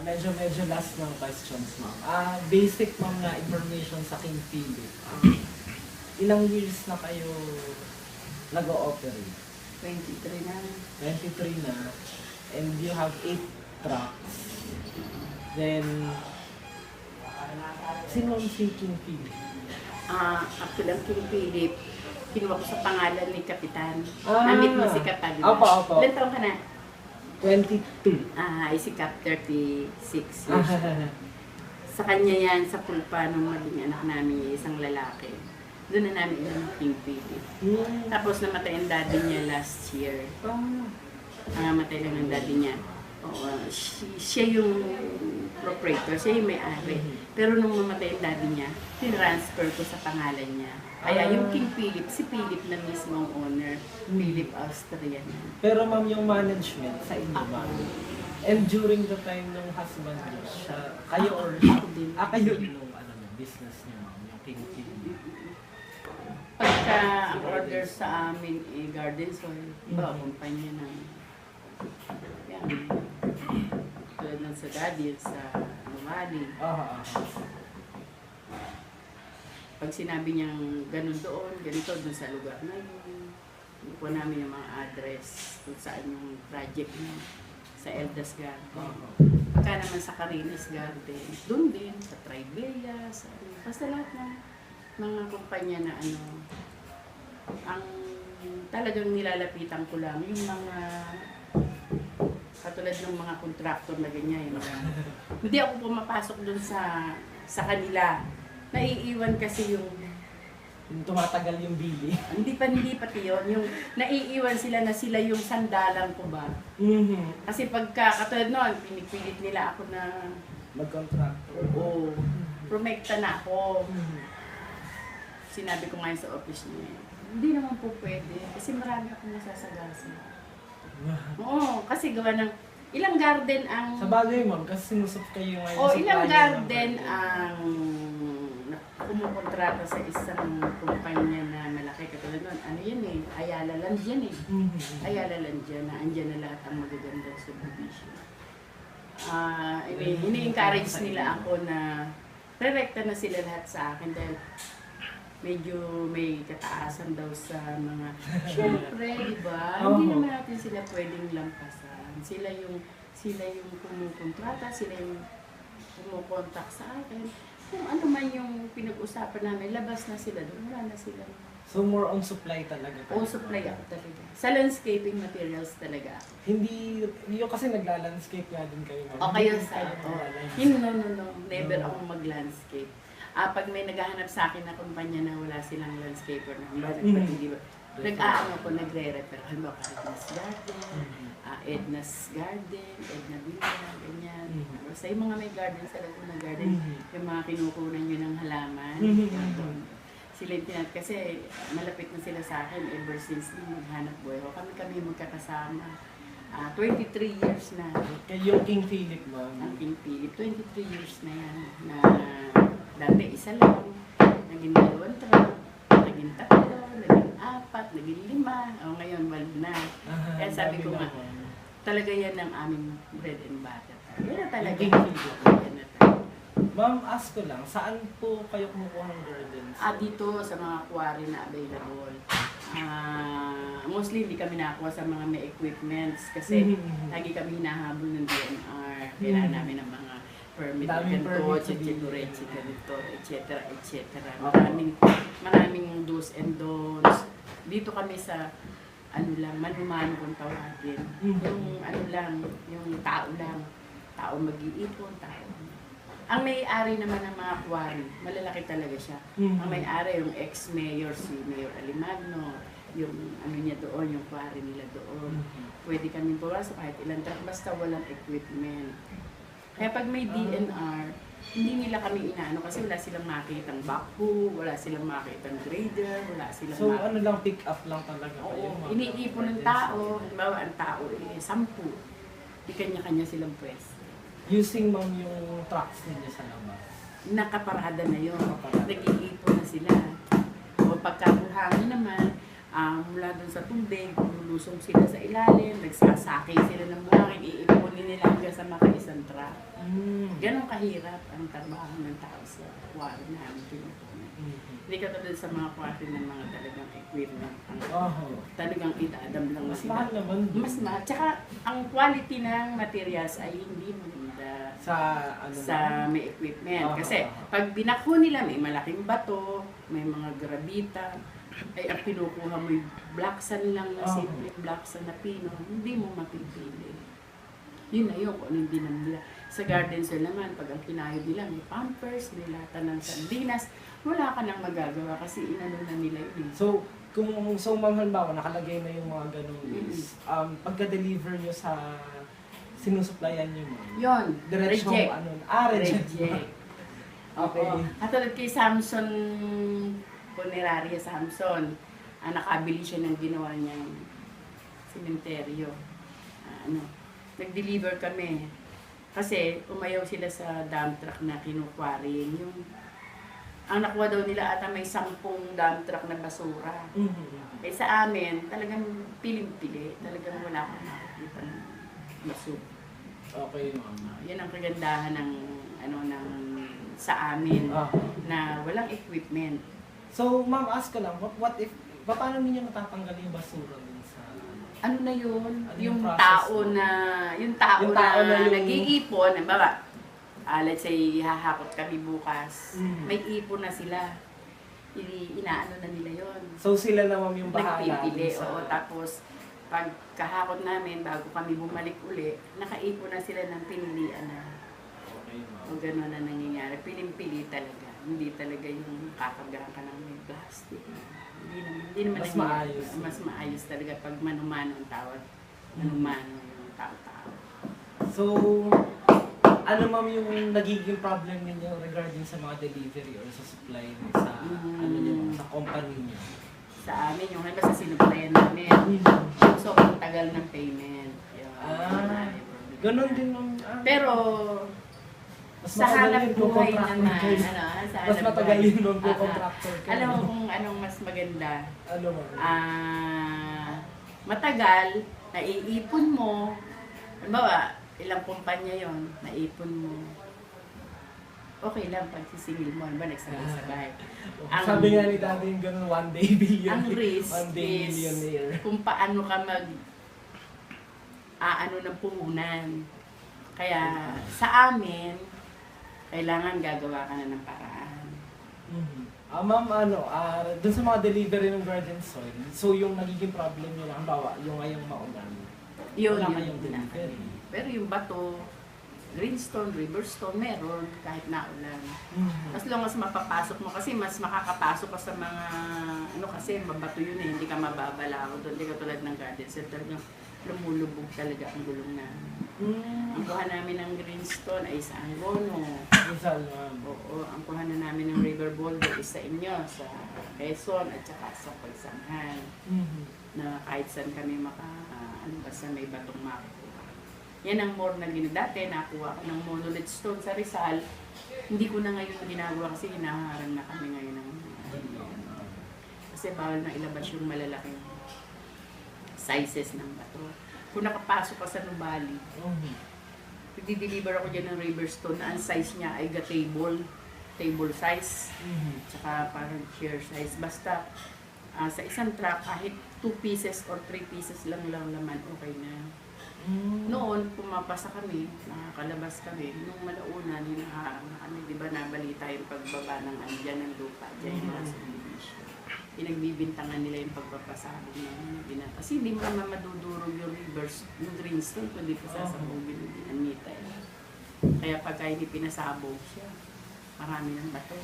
medyo last ng questions, ma'am. Basic, ma'am, na information sa King Philip. Ilang years na kayo nag-ooperate? 23 na. 23 na. And you have 8 trucks. Then, sino ang si King Philip? Actually, ang King Philip, kinuha ko sa pangalan ni Kapitan. Ah. Namit mo si Kap, di ba? Opo. Ilan taong ka na? 22. Ay si Kap, 36 years. Sa kanya yan, sa pulpa ng maging anak namin, isang lalaki. Doon na namin ilang King Philip. Tapos namatay ang daddy niya last year. Namatay lang ang daddy niya. Oo, siya yung proprietor, siya yung may-ari. Pero nung mamatay ang daddy niya, tinransfer ko sa pangalan niya. Kaya yung King Philip, si Philip na mismo ang owner, Philip Austrian. Pero ma'am, yung management sa inyo, ma'am. And during the time ng husband niyo, siya, kayo or siya? Kayo yung business niyo, ma'am, yung King Philip. Pagka ang order sa amin garden soil, iba kumpanya ng yan. Tulad ng sa daddy, sa Mali. Pag sinabi niyang ganun doon, ganito doon sa lugar na yun, po namin yung mga address kung saan yung project niya sa Eldas Garden. Pagka naman sa Carines Garden, doon din, sa Tribella, basta lahat ng mga kumpanya na ang talagang nilalapitan ko lang yung mga katulad ng mga contractor na ganyan. Hindi ako pumapasok doon sa kanila. Naiiwan kasi yung tumatagal yung bili. hindi pati yun. Yung naiiwan sila na sila yung sandalan ko ba. Kasi pagka katulad noon, pinipilit nila ako na mag-contractor. Oo. Promekta na ako. Sinabi ko ngayon sa office niya, hindi naman po pwede. Kasi marami akong nasasagasa. Oo, kasi gawa ng ilang garden ang... Sa bagay, ma'am, kasi sinusop kayo ngayon. Ilang garden ang kumukontrata sa isang kumpanya na malaki. Katulad nun, ano yan Ayala Land yan Ayala Land yan, na andyan na lahat ang magagandang subdivision. Ini-encourage nila ako na pre-recta na sila lahat sa akin dahil medyo may kataasan daw sa mga syempre, di ba? Hindi naman natin sila pwedeng lampasan. Sila yung kumukontrata, sila yung kumukontak sa akin. Kung ano man yung pinag-usapan namin, labas na sila doon, wala na sila. So more on supply talaga kayo? Oo, supply ako talaga. Sa landscaping materials talaga ako. Hindi, yung kasi nagla-landscape nga din kayo. O kayo sa no. Never akong mag-landscape. Pag may naghahanap sa akin na kumpanya na wala silang landscaper na nag-aano ko, nagre-refer. Halimbawa, Edna's Garden, Edna's Garden, Edna Villa, ganyan. Basta yung mga may garden sa Laguna Garden, yung mga kinukunan nyo ng halaman. Sila yung tinat, kasi malapit na sila sa akin ever since nung maghanap buhay ko. Kami magkakasama. 23 years na. Yung King Philip, ma'am. Ang King Philip, 23 years na yan. Na dati isa lang, naging 2 truck, naging 3, naging 4, naging 5, ngayon 12 na. Kaya sabi ko nga, talaga yan ang aming bread and butter. Yan na talaga. Ma'am, ask ko lang, saan po kayo kumukuha ng gardens? Dito sa mga quarry na available. Mostly hindi kami nakakuha sa mga may equipments kasi lagi kami hinahabol ng DNR. Kailangan namin ng mga permit ganito, etc. Maraming do's and don'ts. Dito kami sa manuman kung tawagin. Yung tao mag-iipon, Ang may-ari naman ng mga quarry, malalaki talaga siya. Ang may-ari, yung ex-mayor, si Mayor Alimagno, yung niya doon, yung quarry nila doon. Pwede kami pumasok kahit ilang truck, basta walang equipment. Kaya pag may DNR, hindi nila kami inaano kasi wala silang makitang backhoe, wala silang makitang grader, wala silang So lang, pick up lang talaga kayo? Iniipon ng tao, halimbawa ang tao 10. Di kanya-kanya silang pwesto. Using ma'am yung trucks ninyo sa labas? Nakaparada na yun. Nag-iipon na sila. O pagkabuhangin naman, Mula dun sa tubig, lulusong sila sa ilalim, nagsasakay sila ng buhangin, iipunin nila hanggang sa makaisang truck. Ganon kahirap ang trabaho ng tao sa quarry namin. Hindi ka tulad sa mga quarry ng mga talagang equipment. Talagang idadam lang Mas sila. mahal naman. Mas mahal. Tsaka ang quality ng materials ay hindi maganda Sa ano sa may equipment. Kasi pag binakho nila, may malaking bato, may mga gravita, ay ang kinukuha mo yung black sand lang na simple black sand na pino, hindi mo mapipili. Yun na yun, kung ano yung dinam nila. Sa garden soil naman, pag ang kinayod nila, may pampers, may lata ng sardinas, wala ka nang magagawa kasi inano na nila yun. So, ma'am, halimbawa, nakalagay na yung mga ganong list. Pagka-deliver nyo sa sinusuplayan nyo, ma'am? Yun, Diretso, reject. Reject. Okay. Katulad kay Samson Puneraria Samson, nakabili siya ng ginawa niyang sementeryo. Nag-deliver kami. Kasi umayaw sila sa dump truck na kinukwari. Ang nakuha daw nila ata may 10 dump truck na basura. Eh sa amin, talagang piling-pili. Talagang wala akong nakakita ng basura. Okay, ma'am. Yan ang kagandahan ng sa amin na walang equipment. So, ma'am, ask ko lang, what if, paano ninyo natatanggal yung basura dun sa... Ano na yun? Ano yung process tao mo? yung tao na yung- nag-iipon, halimbawa, let's say, hahakot kami bukas, may ipon na sila. Inaano na nila yon. So, sila na, ma'am, yung bahala Nagpipili, dun sa... oo. Tapos, pag kahakot namin, bago kami bumalik uli, nakaipon na sila ng pinilian na. Okay, ma'am. O gano'n na nangyayari. Piling-pili talaga. Hindi talaga yung kakagahan ka ng may plastic. Hindi naman Mas nangyayari. maayos. Mas maayos talaga pag manumano ang tawag. Manumano yung tao-tao. So, ano, ma'am, yung nagiging problem ninyo regarding sa mga delivery or sa supply sa, ano nyo, sa company nyo? Sa amin, yung halimbawa sa sinuplayan namin, yung sobrang tagal ng payment. Yun. Ganun din, ma'am. Pero, mas sa matagal hanap yun kung buhay contractor naman, kayo. sa Mas hanap matagal buhay. yun kung contractor kayo. Alam mo kung anong mas maganda? Ano, ma'am? Matagal, naiipon mo, halimbawa, ilang kumpanya yon, naipon mo, okay lang pag sisingil mo, halimbawa, nagsabay-sabay. Sabi nga ni dati yung ganun, one day billion. Ang risk One day is millionaire. kung paano ka ano ng puhunan. Kaya sa amin, kailangan gagawa ka na ng paraan. Ma'am, dun sa mga delivery ng garden soil, so yung nagiging problem nyo, halimbawa, yung ngayong maulan, wala kayong delivery. Pero yung bato, greenstone, riverstone, meron kahit naulan. As long as mapapasok mo, kasi mas makakapasok ka sa mga, kasi mabato yun hindi ka mababalaw doon, hindi ka tulad ng garden center, lumulubog talaga ang gulong na. Ang kuha namin ng greenstone ay sa Angono. Rizal, ma'am. Oo, ang kuha na namin ng river boulder is sa inyo, sa Quezon at saka sa Pagsanghan. Na kahit saan kami basta may batong makuha. Yan ang more na dati, nakuha ko ng monolith stone sa Rizal. Hindi ko na ngayon ginagawa kasi hinaharang na kami ngayon ng kasi bawal na ilabas yung malalaking sizes ng bato. Kung nakapasok ka sa Nubali, nagdi-deliver ako dyan ng river stone na ang size niya ay table size, tsaka parang chair size. Basta sa isang truck, kahit 2 pieces or 3 pieces lang laman, okay na. Noon, pumapasa kami, nakakalabas kami. Nung malauna, hinaharang na kami. Di ba nabalita yung pagbaba ng andyan ng lupa dyan yung mga subdivision. Pinagbibintangan nila yung pagpapasabog na kasi hindi mo naman madudurog yung rivers, yung greenstone, kundi pa sasabogin yung dinamita. Kaya pagka hindi pinasabog siya, marami ng bato.